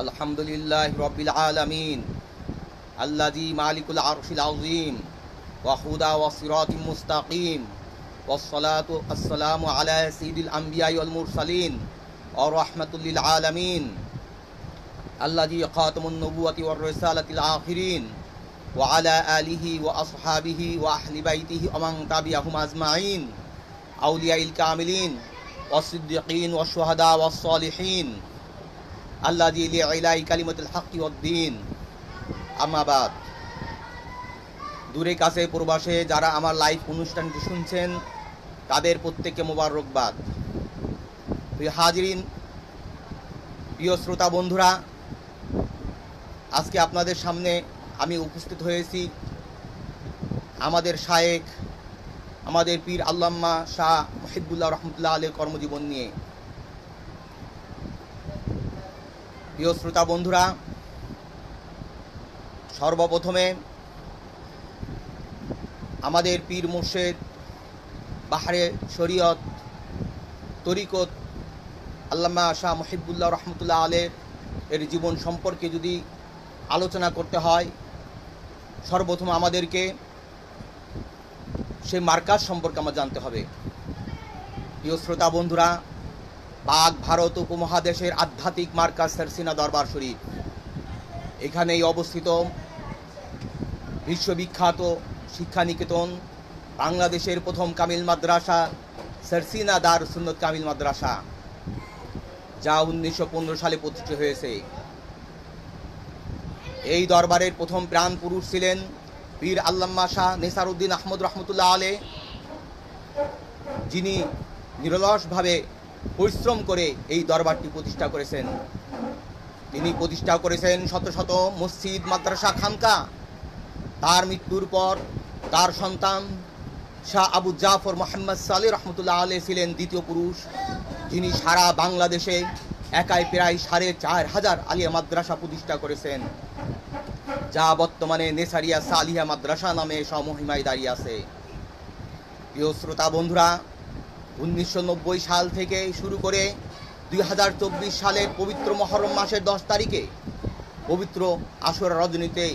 আলহামদুলিল্লাহি রাব্বিল আলামিন আল্লাযী মালিকুল আরশিল আযীম ওয়া হুদা ওয়া সিরাতিল মুস্তাকিম ওয়াসসালাতু ওয়াসসালামু আলা সাইয়্যিদিল আমবিয়া ওয়াল মুরসালিন ওয়া রাহমাতুল লিল আলামিন আল্লাযী খাতামুন নবুওয়াতি ওয়ার রিসালাতিল আখিরিন ওয়া আলা আলিহি ওয়া আসহাবিহি ওয়া আহলি বাইতিহি ওয়া মান তাবিআহুম আজমাইন আউলিয়াইল কামিলিন ওয়াস সিদ্দিকিন ওয়াশ শুহাদা ওয়াস সালিহিন আল্লাযী লিইলাই কালিমাতুল হাক্কি ওয়াদ-দ্বীন। আম্মা বাদ। দূরে কাছে প্রবাসে যারা আমার লাইভ অনুষ্ঠানটি শুনছেন তাদের প্রত্যেককে মোবারকবাদ। প্রিয় হাজিরিন, প্রিয় শ্রোতা বন্ধুরা, আজকে আপনাদের সামনে আমি উপস্থিত হয়েছি আমাদের শায়েখ, আমাদের পীর আল্লামা শাহ মুহিবুল্লাহ রহমতুল্লাহ আলাইহির কর্মজীবন নিয়ে। প্রিয় শ্রোতা বন্ধুরা, সর্বপ্রথমে আমাদের পীর মুর্শেদ বাহরে শরীয়ত তরিকত আল্লামা শাহ মুহিবুল্লাহ রহমতুল্লাহ আলাইহির জীবন সম্পর্কে যদি আলোচনা করতে হয়, সর্বপ্রথম আমাদেরকে সেই মার্কাজ সম্পর্কে আমার জানতে হবে। প্রিয় শ্রোতা বন্ধুরা, পাক ভারত উপমহাদেশের আধ্যাত্মিক মার্কাজ সারসিনা দরবার শরীফ, এখানেই অবস্থিত বিশ্ববিখ্যাত শিক্ষানিকেতন, বাংলাদেশের প্রথম কামিল মাদ্রাসা সারসিনা দারুস সুন্নাত কামিল মাদ্রাসা, যা 1915 সালে প্রতিষ্ঠিত হয়েছে। এই দরবারের প্রথম প্রাণ পুরুষ ছিলেন পীর আল্লামা শাহ নেসারউদ্দিন আহমদ রহমতুল্লাহ আলাইহি, যিনি নিরলসভাবে পরিশ্রম করে এই দরবারটি প্রতিষ্ঠা করেছেন। তিনি প্রতিষ্ঠা করেছেন শত শত মসজিদ, মাদ্রাসা, খানকা। তার মৃত্যুর পর তার সন্তান শাহ আবু জাফর মোহাম্মদ সালেহ রহমতুল্লাহ আলাইহি ছিলেন দ্বিতীয় পুরুষ, যিনি সারা বাংলাদেশে একাই প্রায় 4500 আলিয়া মাদ্রাসা প্রতিষ্ঠা করেছেন, যা বর্তমানে নেসারিয়া সালিহা মাদ্রাসা নামে সমহিমায় দাঁড়িয়ে আছে। প্রিয় শ্রোতা বন্ধুরা, 1990 সাল থেকে শুরু করে 2024 সালের পবিত্র মুহররম মাসের 10 তারিখে পবিত্র আশুরা রজনীতে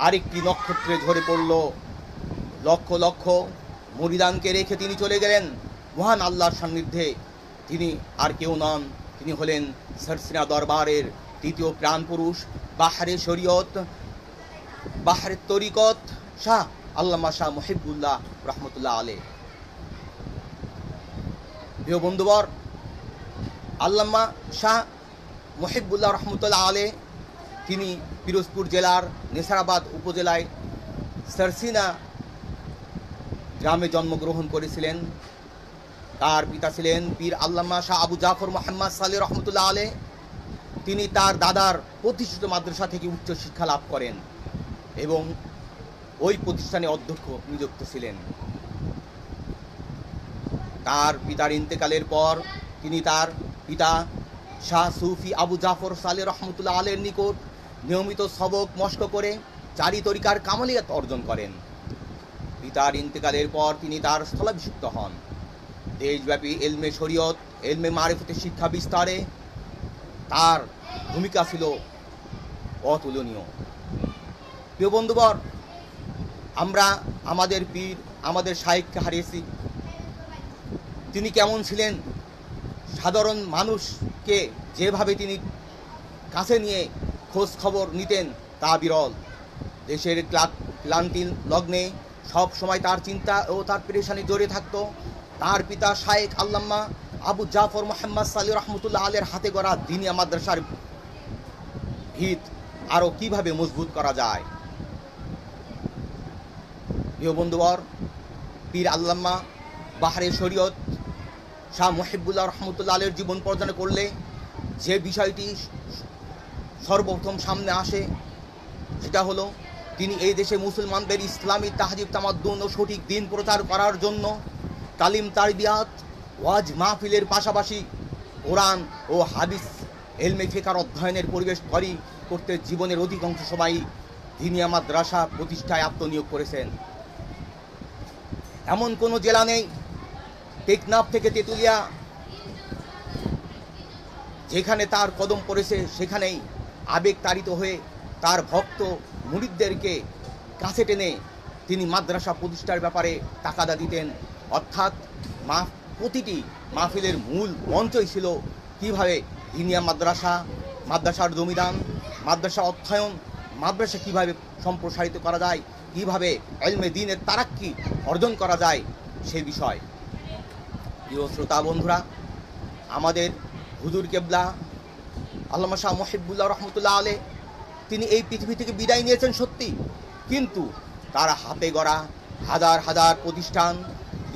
আরেকটি নক্ষত্রে ঝরে পড়ল। লক্ষ লক্ষ মুরিদানকে রেখে তিনি চলে গেলেন মহান আল্লাহর সান্নিধ্যে। তিনি আর কেউ নন, তিনি হলেন সারসিনা দরবারের তৃতীয় প্রাণ পুরুষ, বাহরে শরীয়ত, বাহরে তরিকত শাহ আল্লামা শাহ মুহিবুল্লাহ রহমতুল্লাহ আলাইহি। প্রিয় বন্ধুবর, আল্লামা শাহ মুহিবুল্লাহ রহমতুল্লাহ আলাইহি তিনি পিরোজপুর জেলার নেসারাবাদ উপজেলায় সারসিনা গ্রামে জন্মগ্রহণ করেছিলেন। তার পিতা ছিলেন পীর আল্লামা শাহ আবু জাফর মোহাম্মদ সালেহ রহমতুল্লাহ আলাইহি। তিনি তার দাদার প্রতিষ্ঠিত মাদ্রাসা থেকে উচ্চশিক্ষা লাভ করেন এবং ওই প্রতিষ্ঠানে অধ্যক্ষ নিযুক্ত ছিলেন। তার পিতার ইন্তেকালের পর তিনি তার পিতা শাহ সুফি আবু জাফর সালেহ রহমতুল্লাহ আলাইহির নিকট নিয়মিত সবক মশক করে চারি তরিকার কামালিয়াত অর্জন করেন। পিতার ইন্তেকালের পর তিনি তার স্থলাভিষিক্ত হন। দেশব্যাপী এলমে শরীয়ত, এলমে মারিফতের শিক্ষা বিস্তারে তার ভূমিকা ছিল অতুলনীয়। প্রিয় বন্ধুবর, আমরা আমাদের পীর, আমাদের শায়েখকে হারিয়েছি। তিনি কেমন ছিলেন, সাধারণ মানুষকে যেভাবে তিনি কাছে নিয়ে খোঁজ খবর নিতেন তা বিরল। দেশের ক্লান্তি লগ্নে সব সময় তার চিন্তা ও তার পেরেশানি জড়িয়ে থাকত। তার পিতা শায়েখ আল্লামা আবু জাফর মোহাম্মদ সালেহ রহমতুল্লাহ আলাইহির হাতে গড়া দ্বীনিয়া মাদ্রাসার ভিত আরও কীভাবে মজবুত করা যায়। প্রিয় বন্ধুবর, পীর আল্লামা বাহরে শরীয়ত শাহ মুহিবুল্লাহ রহমতুল্লাহ আলাইহির জীবন পর্যালোচনা করলে যে বিষয়টি সর্বপ্রথম সামনে আসে সেটা হলো তিনি এই দেশে মুসলমানদের ইসলামী তাহজিব তামাদ্দুন ও সঠিক দিন প্রচার করার জন্য তালিম তারবিয়াত, ওয়াজ মাহফিলের পাশাপাশি কোরআন ও হাদিস, এলমে ফিকহ অধ্যয়নের পরিবেশ করতে জীবনের অধিকাংশ সময় দ্বীনিয়া মাদ্রাসা প্রতিষ্ঠায় আত্মনিয়োগ করেছেন। এমন কোনো জেলা নেই, টেকনাফ থেকে তেঁতুলিয়া যেখানে তার কদম পড়েছে সেখানেই আবেগ তাড়িত হয়ে তার ভক্ত মুরিদদেরকে কাছে টেনে তিনি মাদ্রাসা প্রতিষ্ঠার ব্যাপারে তাকাদা দিতেন। অর্থাৎ প্রতিটি মাহফিলের মূল মঞ্চই ছিল কীভাবে দিনিয়া মাদ্রাসার জমিদান, মাদ্রাসা অধ্যয়ন, মাদ্রাসা কীভাবে সম্প্রসারিত করা যায়, কীভাবে ইলমে দ্বীনের তারাক্কি অর্জন করা যায় সেই বিষয়। প্রিয় শ্রোতা বন্ধুরা, আমাদের হুজুর কেবলা আল্লামা শাহ মুহিবুল্লাহ রহমতুল্লাহ আলাইহি তিনি এই পৃথিবী থেকে বিদায় নিয়েছেন সত্যি, কিন্তু তার হাতে গড়া হাজার হাজার প্রতিষ্ঠান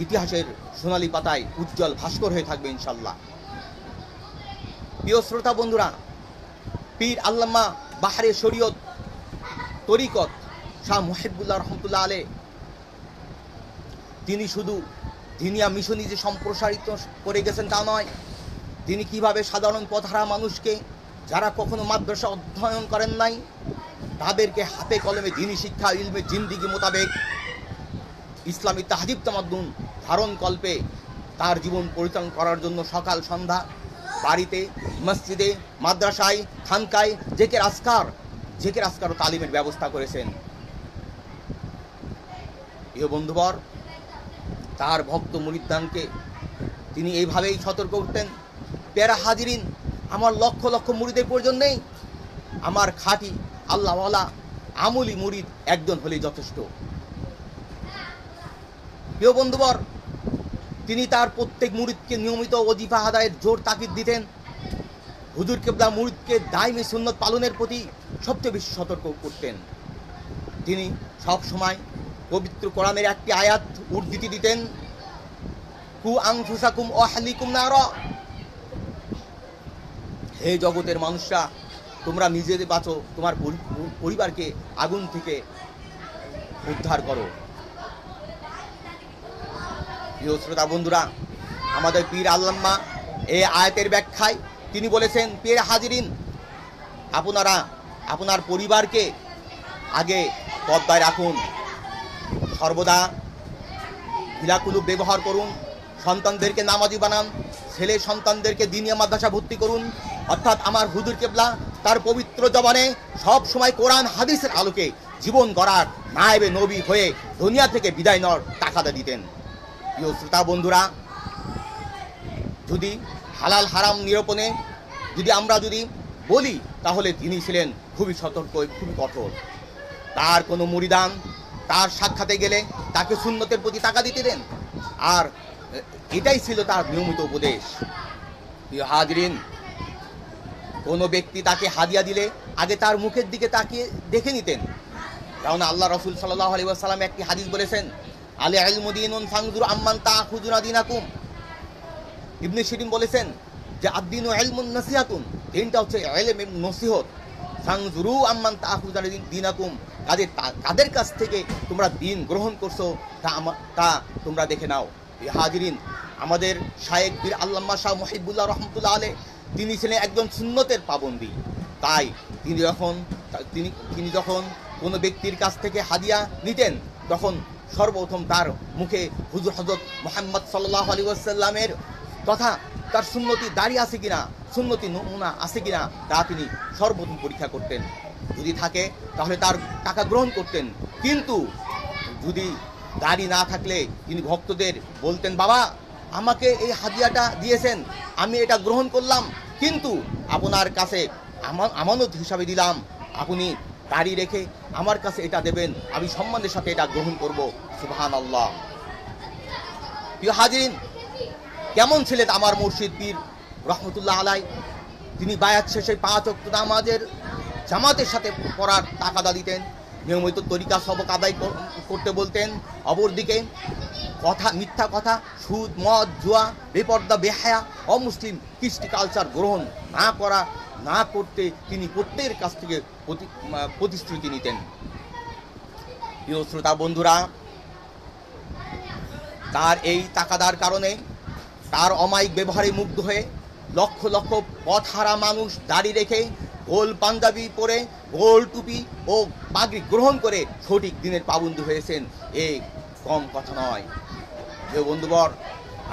ইতিহাসের সোনালী পাতায় উজ্জ্বল ভাস্কর হয়ে থাকবে ইনশাল্লাহ। প্রিয় শ্রোতা বন্ধুরা, পীর আল্লামা বাহারে শরীয়ত তরিকত শাহ মুহিবুল্লাহ রহমতুল্লাহ আলাইহি তিনি শুধু দিনিয়া মিশনই যে সম্প্রসারিত করে গেছেন তা নয়, তিনি কিভাবে সাধারণ পথহারা মানুষকে, যারা কখনো মাদ্রাসা অধ্যয়ন করেন নাই, তাদেরকে হাতে কলমে দিনী শিক্ষা ইলমে জিন্দিগি মোতাবেক ইসলামী তাহজিব তামাদ্দুন ধারণ কল্পে তার জীবন পরিচালনা করার জন্য সকাল সন্ধ্যা বাড়িতে, মসজিদে, মাদ্রাসায়, খানকায় জেকের আসকার ও তালিমের ব্যবস্থা করেছেন। প্রিয় বন্ধুবর, তার ভক্ত মুরিদদানকে তিনি এইভাবেই সতর্ক করতেন, প্যারা হাজিরিন, আমার লক্ষ লক্ষ মুরিদের প্রয়োজন নেই, আমার খাঁটি আল্লাহওয়ালা আমলি মুরিদ একজন হলেই যথেষ্ট। প্রিয় বন্ধুবর, তিনি তার প্রত্যেক মুরিদকে নিয়মিত ওজিফা আদায়ের জোর তাকিদ দিতেন। হুজুর কেবলা মুরিদকে দায়মি সুন্নত পালনের প্রতি সবচেয়ে বেশি সতর্ক করতেন। তিনি সব সময় পবিত্র কোরআনের একটি আয়াত উদ্ধৃতি দিতেন, কু আনফুসাকুম ওয়া আহলিকুম নারা, হে জগতের মানুষরা, তোমরা নিজেদের বাঁচো, তোমার পরিবারকে আগুন থেকে উদ্ধার করো। প্রিয় শ্রোতা বন্ধুরা, আমাদের পীর আল্লামা এই আয়াতের ব্যাখ্যায় তিনি বলেছেন, পীর হাজিরিন, আপনারা আপনার পরিবারকে আগে পর্দায় রাখুন, সর্বদা ঢিলাকুলুপ ব্যবহার করুন, সন্তানদেরকে নামাজি বানান, ছেলে সন্তানদেরকে দিনিয়া মাদ্রাসা ভর্তি করুন। অর্থাৎ আমার হুজুর কেবলা তার পবিত্র জবানে সব সময় কোরআন হাদিসের আলোকে জীবন গড়ার নায়েবে নবী হয়ে দুনিয়া থেকে বিদায় নেওয়ার তাকাদা দিতেন। প্রিয় শ্রোতা বন্ধুরা, যদি হালাল হারাম নিরূপণে আমরা যদি বলি, তাহলে তিনি ছিলেন খুবই সতর্ক, খুবই কঠোর। তার কোনো মুরিদান তার সাক্ষাতে গেলে তাকে সুন্নতের প্রতি তাকা দিতে দেন, আর এটাই ছিল তার নিয়মিত উপদেশ। প্রিয় হাজিরিন, কোনো ব্যক্তি তাকে হাদিয়া দিলে আগে তার মুখের দিকে তাকিয়ে দেখে নিতেন, কারণ আল্লাহ রাসূল সাল্লাল্লাহু আলাইহি ওয়াসাল্লাম একটি হাদিস বলেছেন, আল ইলমু দীনুন ফানজুরু আম্মান তাখুযুনা দীনাকুম। ইবনে শিরিন বলেছেন যে আদ-দীনু ইলমুন নাসিহাতুন, দিনটা হচ্ছে ইলম এবং নসিহত। ফানজুরু আম্মান তাখুযুনা দীনাকুম, কাদের কাছ থেকে তোমরা দিন গ্রহণ করছো তা তোমরা দেখে নাও। হাজিরিন, আমাদের শায়েখ পীর আল্লামা শাহ মুহিবুল্লাহ রহমতুল্লাহ আলাইহি তিনি ছিলেন একজন সুন্নতের পাবন্দি। তাই তিনি যখন কোনো ব্যক্তির কাছ থেকে হাদিয়া নিতেন, তখন সর্বপ্রথম তার মুখে হুজুর হযরত মুহাম্মদ সাল্লাল্লাহু আলাইহি ওয়াসাল্লামের তথা তার সুন্নতি দাড়ি আছে কিনা, সুন্নতি নমুনা আছে কিনা তা তিনি সর্বপ্রথম পরীক্ষা করতেন। যদি থাকে তাহলে তার টাকা গ্রহণ করতেন, কিন্তু যদি দাড়ি না থাকলে তিনি ভক্তদের বলতেন, বাবা আমাকে এই হাদিয়াটা দিয়েছেন, আমি এটা গ্রহণ করলাম, কিন্তু আপনার কাছে আমানত হিসাবে দিলাম, আপনি দাড়ি রেখে আমার কাছে এটা দেবেন, আমি সম্মানের সাথে এটা গ্রহণ করব। সুবহানাল্লাহ। প্রিয় হাজিরিন, কেমন ছিলেন আমার মুর্শিদ পীর রহমতুল্লাহ আলাইহি? তিনি বায়াত শেষে 5 ওয়াক্ত নামাজের জামাতের সাথে পড়ার তাকাদা দিতেন, নিয়মিত তরিকা সবক আদায় করতে বলতেন। অপরদিকে মিথ্যা কথা, সুদ, মদ, জুয়া, বেপর্দা, বেহায়া, অমুসলিম কৃষ্টি কালচার গ্রহণ না করতে তিনি প্রত্যেকের কাছ থেকে প্রতিশ্রুতি নিতেন। প্রিয় শ্রোতা বন্ধুরা, তার এই তাকাদার কারণে, তার অমায়িক ব্যবহারে মুগ্ধ হয়ে লক্ষ লক্ষ পথহারা মানুষ দাড়ি রেখে, গোল পাঞ্জাবি পরে, গোল টুপি ও পাগড়ি গ্রহণ করে সঠিক দিনের পাবন্দি হয়েছেন, এই কম কথা নয়। যে বন্ধুবর,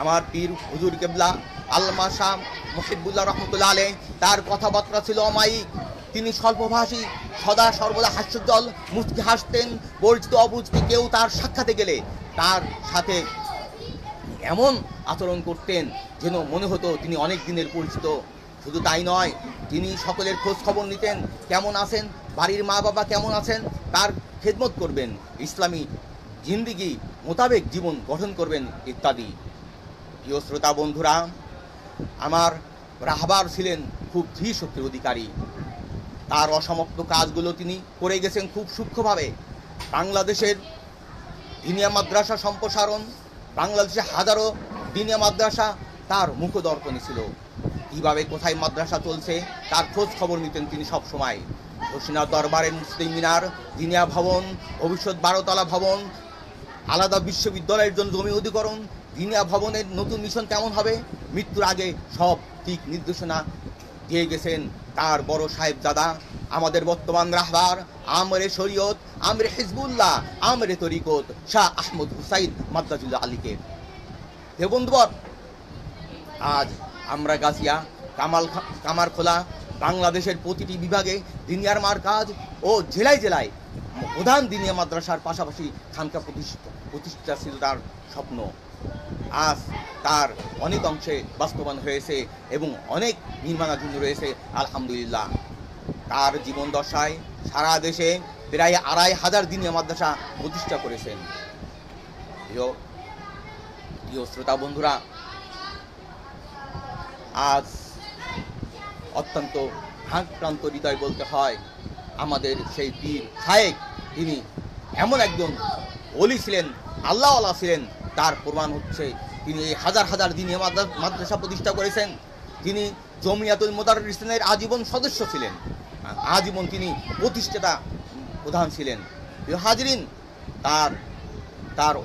আমার পীর হুজুর কেবলা আল্লামা শাহ মুহিবুল্লাহ রহমতুল্লাহ আলাইহ, তার কথাবার্তা ছিল অমায়িক। তিনি স্বল্পভাষী, সদা সর্বদা হাস্যোজ্জ্বল, মুচকি হাসতেন। পরিচিত অবুঝকে কেউ তার সাক্ষাতে গেলে তার সাথে এমন আচরণ করতেন যেন মনে হতো তিনি অনেক দিনের পরিচিত। শুধু তাই নয়, তিনি সকলের খোঁজ খবর নিতেন, কেমন আছেন, বাড়ির মা বাবা কেমন আছেন, তার খেদমত করবেন, ইসলামী জিন্দিগি মোতাবেক জীবন গঠন করবেন ইত্যাদি। প্রিয় শ্রোতা বন্ধুরা, আমার রাহবার ছিলেন খুব ধীর শক্তির অধিকারী। তার অসমাপ্ত কাজগুলো তিনি করে গেছেন খুব সূক্ষ্মভাবে। বাংলাদেশের দিনিয়া মাদ্রাসা সম্প্রসারণ, বাংলাদেশে হাজারো দিনিয়া মাদ্রাসা তার মুখদর্পণে ছিল। কীভাবে কোথায় মাদ্রাসা চলছে তার খোঁজ খবর নিতেন তিনি সব সময়। হোসিনা দরবারের মুসলিম মিনার, দিনিয়া ভবন, ভবিষ্যৎ 12তলা ভবন, আলাদা বিশ্ববিদ্যালয়ের জন্য জমি অধিকরণ, দিনিয়া ভবনের নতুন মিশন কেমন হবে, মৃত্যুর আগে সব দিক নির্দেশনা দিয়ে গেছেন তার বড় সাহেবজাদা, আমাদের বর্তমান রাহবার, আমরে শরীয়ত, আমরে হিজবুল্লাহ, আমরে তরিকত শাহ আহমদ হুসাইন মাদ্দাজুল্লাহ আলীকে। হে বন্ধুবর, আজ আমরা গাছিয়া, কামারখোলা, বাংলাদেশের প্রতিটি বিভাগে দিনিয়ার মারকাজ ও জেলায় জেলায় প্রধান দিনিয়া মাদ্রাসার পাশাপাশি খানকা প্রতিষ্ঠা ছিল তার স্বপ্ন। আজ তার অনেক অংশে বাস্তবায়ন হয়েছে এবং অনেক নির্মাণাধীন রয়েছে আলহামদুলিল্লাহ। তার জীবন দশায় সারা দেশে প্রায় 2500 দিনিয়া মাদ্রাসা প্রতিষ্ঠা করেছেন। প্রিয় শ্রোতা বন্ধুরা, আজ অত্যন্ত ভারাক্রান্ত হৃদয় বলতে হয়, আমাদের সেই পীর শায়েখ তিনি এমন একজন ওলি ছিলেন, আল্লাহওয়ালা ছিলেন। তার প্রমাণ হচ্ছে তিনি এই হাজার হাজার দিনিয়া মাদ্রাসা প্রতিষ্ঠা করেছেন। তিনি জমিয়াতুল মুদাররিসিনের আজীবন সদস্য ছিলেন, আজীবন তিনি প্রতিষ্ঠাতা প্রধান ছিলেন। হাজরিন, তার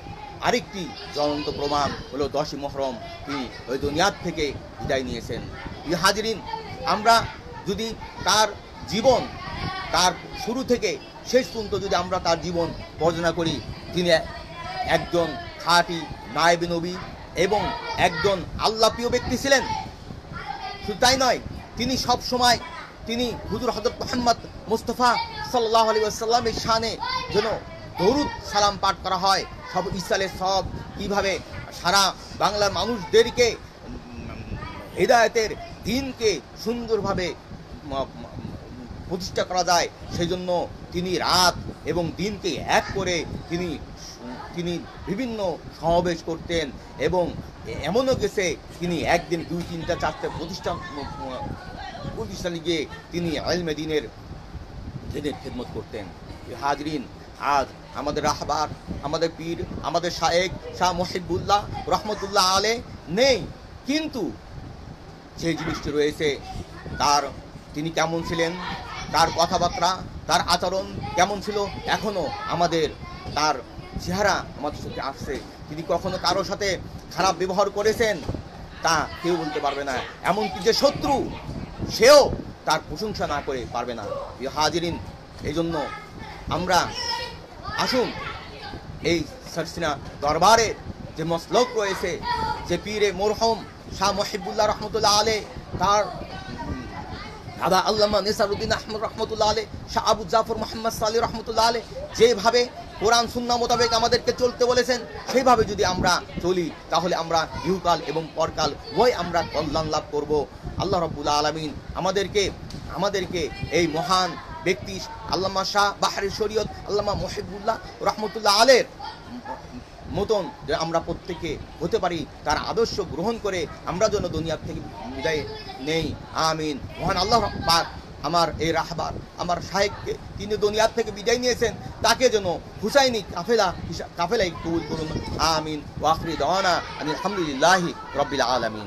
আরেকটি জ্বলন্ত প্রমাণ হলো 10ই মুহররম তিনি ওই দুনিয়ার থেকে বিদায় নিয়েছেন। হাজরিন, আমরা যদি তার জীবন, তার শুরু থেকে শেষ পর্যন্ত যদি আমরা তার জীবন বর্ণনা করি, তিনি একজন খাঁটি নায়েবে নবী এবং একজন আল্লাহপ্রিয় ব্যক্তি ছিলেন। শুধু তাই নয়, তিনি সব সময় তিনি হুজুর হযরত মুহাম্মদ মুস্তাফা সাল্লাল্লাহু আলাইহি ওয়াসাল্লামের শানে যেন দরুদ সালাম পাঠ করা হয়। সব ইসালে সব কীভাবে সারা বাংলার মানুষদেরকে হিদায়াতের দিনকে সুন্দরভাবে প্রতিষ্ঠা করা যায়, সেই জন্য তিনি রাত এবং দিনকে এক করে তিনি বিভিন্ন সমাবেশ করতেন। এবং এমনও গেছে তিনি একদিন 2, 3, 4 প্রতিষ্ঠানে গিয়ে তিনি ইলমে দিনের খেদমত করতেন। হাজরিন, আজ আমাদের রাহবার, আমাদের পীর, আমাদের শায়েখ শাহ মুহিবুল্লাহ রহমতুল্লাহ আলাইহ নেই, কিন্তু যে জিনিসটি রয়েছে তিনি কেমন ছিলেন, তার কথাবার্তা, তার আচরণ কেমন ছিল, এখনও আমাদের তার চেহারা আমাদের চোখে আসছে। তিনি কখনো কারোর সাথে খারাপ ব্যবহার করেছেন তা কেউ বলতে পারবে না, এমনকি যে শত্রু সেও তার প্রশংসা না করে পারবে না। হাজিরিন, এই জন্য আমরা আসুন এই সরসিনা দরবারের যে মসলক রয়েছে, যে পীরে মরহুম শাহ মুহিবুল্লাহ রহমতুল্লাহ আলাইহ, তার দাদা আল্লামা নেসারউদ্দিন আহমদ রহমতুল্লাহ আলাইহ, শাহ আবু জাফর মোহাম্মদ সালি রহমতুল্লাহ আলাইহ যেভাবে কোরআন সুন্নাহ মোতাবেক আমাদেরকে চলতে বলেছেন, সেইভাবে যদি আমরা চলি তাহলে আমরা ইহকাল এবং পরকাল উভয় আমরা কল্যাণ লাভ করব। আল্লাহ রাব্বুল আলামিন আমাদেরকে এই মহান ব্যক্তি আল্লামা শাহ বাহরে শরীয়ত আল্লামা মুহিবুল্লাহ রহমতুল্লাহ আলাইহির মতন যে আমরা প্রত্যেকে হতে পারি, তার আদর্শ গ্রহণ করে আমরা যেন দুনিয়া থেকে বিদায় নেই। আমিন। মহান আল্লাহ পাক আমার এই রাহবার, আমার শায়েখকে তিনি দুনিয়া থেকে বিদায় নিয়েছেন, তাকে যেন হুসাইনি কাফেলায় কবুল করুন। আমিন। ওয়া আখিরু দাওয়ানা আলহামদুলিল্লাহি রাব্বিল আলামিন।